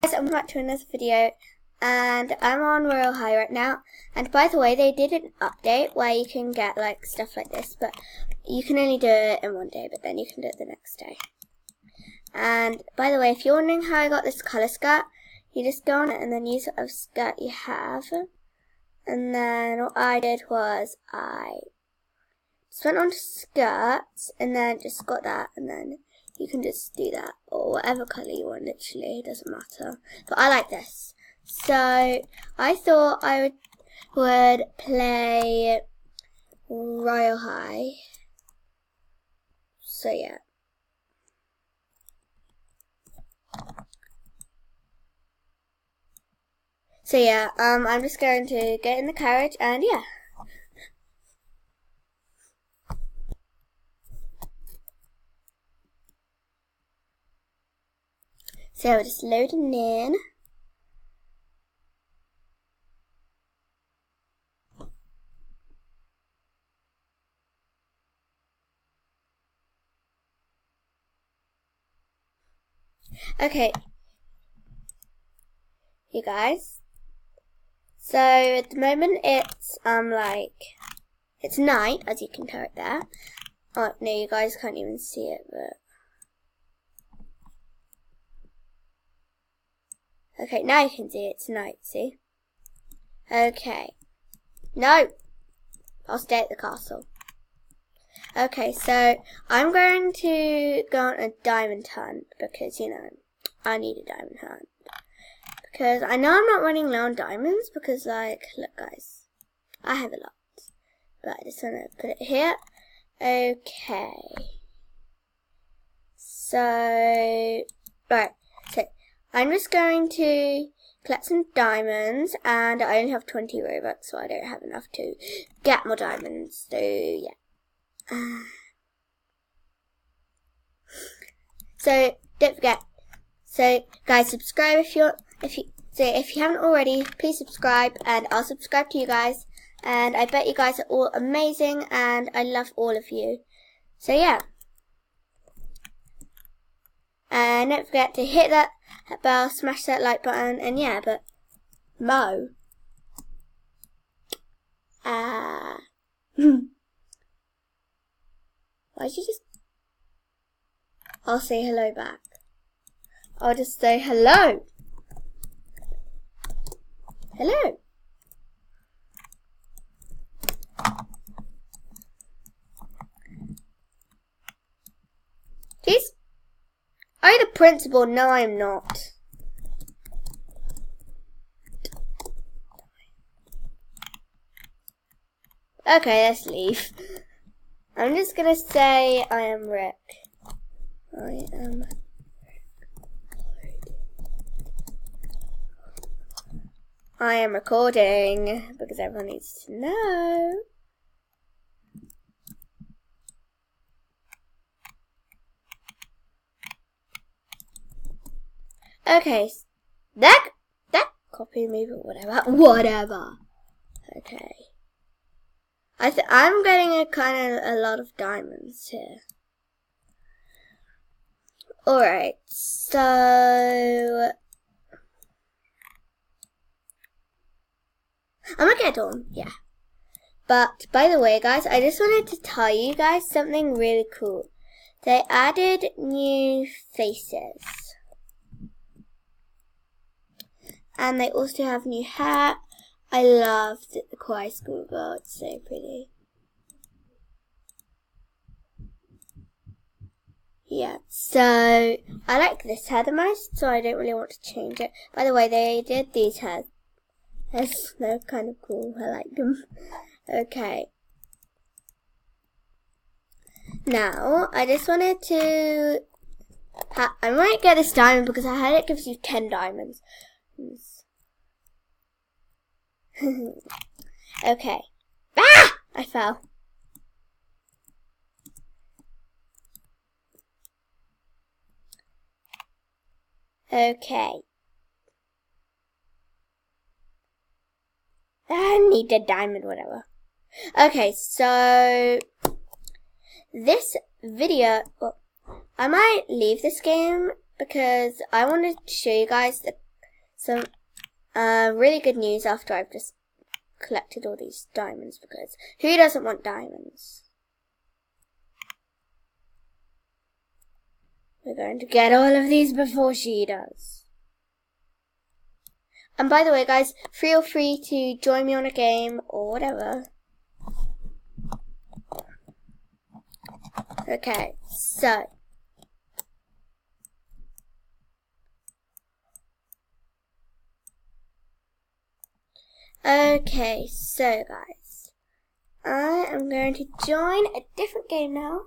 Guys, I'm back to another video, and I'm on Royal High right now. And by the way, they did an update where you can get like stuff like this, but you can only do it in one day, but then you can do it the next day. And by the way, if you're wondering how I got this color skirt, you just go on it and then use whatever skirt you have. And then what I did was I just went on to skirts and then just got that, and then you can just do that, or whatever colour you want, literally, it doesn't matter. But I like this. So, I thought I would play Royal High. So, yeah. I'm just going to get in the carriage, and yeah. So we're just loading in. Okay, you guys. So at the moment it's it's night, as you can tell it there. Oh no, you guys can't even see it, but okay, now you can see it's night, see? Okay. No! I'll stay at the castle. Okay, so I'm going to go on a diamond hunt because, you know, I need a diamond hunt. Because I know I'm not running low on diamonds because, like, look guys, I have a lot. But I just want to put it here. Okay. So, right. So, I'm just going to collect some diamonds, and I only have 20 Robux, so I don't have enough to get more diamonds. So yeah. So don't forget. So guys, subscribe if you haven't already. Please subscribe, and I'll subscribe to you guys. And I bet you guys are all amazing, and I love all of you. So yeah. And don't forget to hit that bell, smash that like button, and yeah, but Mo. Why'd you just... I'll say hello back. I'll just say hello. Hello. Please? Are you the principal? No, I'm not. Okay, let's leave. I'm just gonna say I am Rick. I am Rick. I am recording because everyone needs to know. Okay, that copy me, but whatever. Okay. I'm getting a lot of diamonds here. Alright, so I'm gonna get on, yeah. But by the way, guys, I just wanted to tell you guys something really cool. They added new faces. And they also have new hair. I love the Kawaii School Girl, it's so pretty. Yeah, so I like this hair the most, so I don't really want to change it. By the way, they did these hairs. They're kind of cool, I like them. Okay. Now, I just wanted to... I might get this diamond because I heard it gives you 10 diamonds. Okay. Ah! I fell. Okay. I need a diamond, whatever. Okay, so this video, well, I might leave this game because I wanted to show you guys the some really good news after I've just collected all these diamonds, because who doesn't want diamonds? We're going to get all of these before she does. And by the way, guys, feel free to join me on a game or whatever. Okay, so. Okay, so guys, I am going to join a different game now.